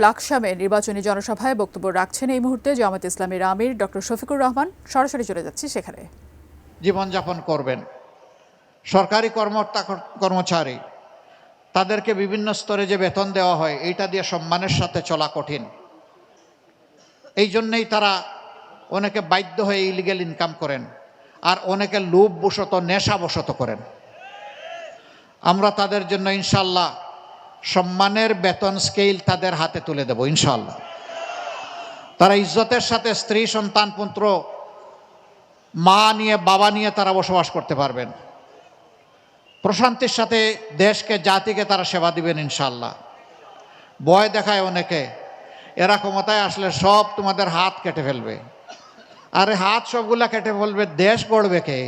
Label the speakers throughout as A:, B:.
A: লাকসামে নির্বাচনী জনসভায় বক্তব্য রাখছেন এই মুহূর্তে জামায়াতে ইসলামীর আমির ডক্টর শফিকুর রহমান। সরাসরি চলে যাচ্ছি সেখানে।
B: জীবনযাপন করবেন সরকারি কর্মচারী, তাদেরকে বিভিন্ন স্তরে যে বেতন দেওয়া হয় এইটা দিয়ে সম্মানের সাথে চলা কঠিন। এই জন্যেই তারা অনেকে বাধ্য হয়ে ইলিগেল ইনকাম করেন, আর অনেকে লোভবশত নেশাবশত করেন। আমরা তাদের জন্য ইনশাল্লাহ সম্মানের বেতন স্কেল তাদের হাতে তুলে দেব ইনশাল্লাহ। তারা ইজ্জতের সাথে স্ত্রী সন্তান পুত্র মা নিয়ে বাবা নিয়ে তারা বসবাস করতে পারবেন। প্রশান্তির সাথে দেশকে জাতিকে তারা সেবা দিবেন ইনশাল্লাহ। ভয় দেখায় অনেকে, এরা ক্ষমতায় আসলে সব তোমাদের হাত কেটে ফেলবে। আরে হাত সবগুলা কেটে ফেলবে, দেশ গড়বে কে?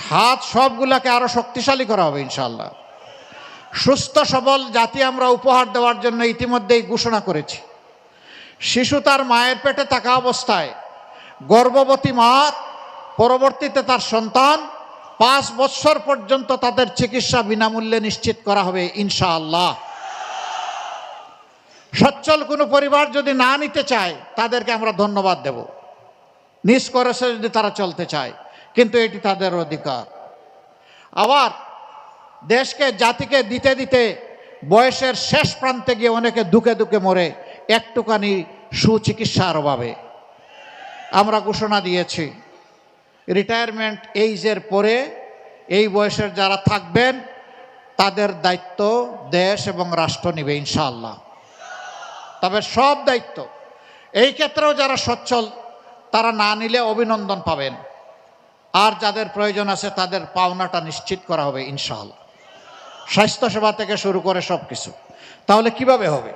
B: হাত সবগুলাকে আরো শক্তিশালী করা হবে ইনশাল্লাহ। সুস্থ সবল জাতি আমরা উপহার দেওয়ার জন্য ইতিমধ্যেই ঘোষণা করেছি। শিশু তার মায়ের পেটে থাকা অবস্থায়, গর্ভবতী মা পরবর্তীতে তার সন্তান 5 বছর পর্যন্ত তাদের চিকিৎসা বিনামূল্যে নিশ্চিত করা হবে ইনশাআল্লাহ। সচ্ছল কোনো পরিবার যদি না নিতে চায় তাদেরকে আমরা ধন্যবাদ দেব, নিজ খরচে যদি তারা চলতে চায়, কিন্তু এটি তাদের অধিকার। আবার দেশকে জাতিকে দিতে দিতে বয়সের শেষ প্রান্তে গিয়ে অনেকে দুঃখে দুঃখে মরে একটুখানি সুচিকিৎসার অভাবে। আমরা ঘোষণা দিয়েছি রিটায়ারমেন্ট এইজের পরে এই বয়সের যারা থাকবেন তাদের দায়িত্ব দেশ এবং রাষ্ট্র নেবে ইনশাআল্লাহ। তবে সব দায়িত্ব এই ক্ষেত্রেও যারা সচ্ছল তারা না নিলে অভিনন্দন পাবেন, আর যাদের প্রয়োজন আছে তাদের পাওনাটা নিশ্চিত করা হবে ইনশাআল্লাহ। স্বাস্থ্যসেবা থেকে শুরু করে সব কিছু। তাহলে কিভাবে হবে?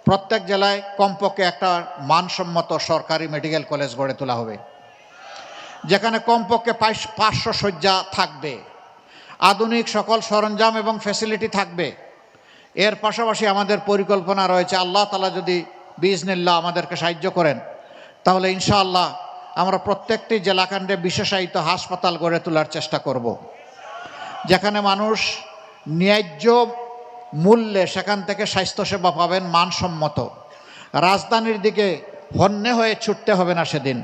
B: প্রত্যেক জেলায় কমপক্ষে একটা মানসম্মত সরকারি মেডিকেল কলেজ গড়ে তোলা হবে, যেখানে কমপক্ষে 500 শয্যা থাকবে, আধুনিক সকল সরঞ্জাম এবং ফ্যাসিলিটি থাকবে। এর পাশাপাশি আমাদের পরিকল্পনা রয়েছে, আল্লাহ তাআলা যদি বিইজনিল্লাহ আমাদেরকে সাহায্য করেন, তাহলে ইনশাআল্লাহ আমরা প্রত্যেকটি জেলাখণ্ডে বিশেষায়িত হাসপাতাল গড়ে তোলার চেষ্টা করব, যেখানে মানুষ ন্যায্য মূল্যে সেখান থেকে স্বাস্থ্যসেবা পাবেন মানসম্মত। রাজধানীর দিকে হন্যে হয়ে ছুটতে হবে না সেদিন।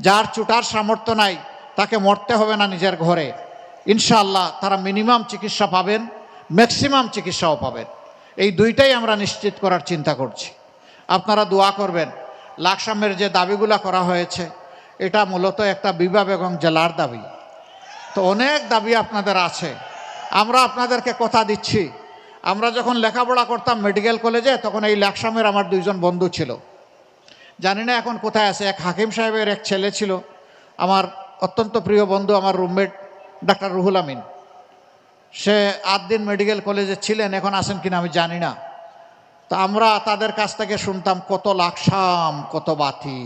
B: যার ছুটার সামর্থ্য নাই তাকে মরতে হবে না নিজের ঘরে। ইনশাআল্লাহ তারা মিনিমাম চিকিৎসা পাবেন, ম্যাক্সিমাম চিকিৎসাও পাবেন। এই দুইটাই আমরা নিশ্চিত করার চিন্তা করছি। আপনারা দোয়া করবেন। লাকসামের যে দাবিগুলো করা হয়েছে এটা মূলত একটা বিভাগ এবং জেলার দাবি। তো অনেক দাবি আপনাদের আছে। আমরা আপনাদেরকে কথা দিচ্ছি, আমরা যখন লেখাপড়া করতাম মেডিকেল কলেজে তখন এই লাকসামের আমার 2 জন বন্ধু ছিল, জানি না এখন কোথায় আছে। এক হাকিম সাহেবের এক ছেলে ছিল, আমার অত্যন্ত প্রিয় বন্ধু, আমার রুমমেট ডাক্তার রুহুল আমিন। সে 8 দিন মেডিকেল কলেজে ছিলেন, এখন আছেন কিনা আমি জানি না। তা আমরা তাদের কাছ থেকে শুনতাম কত লাকসাম, কত বাতি।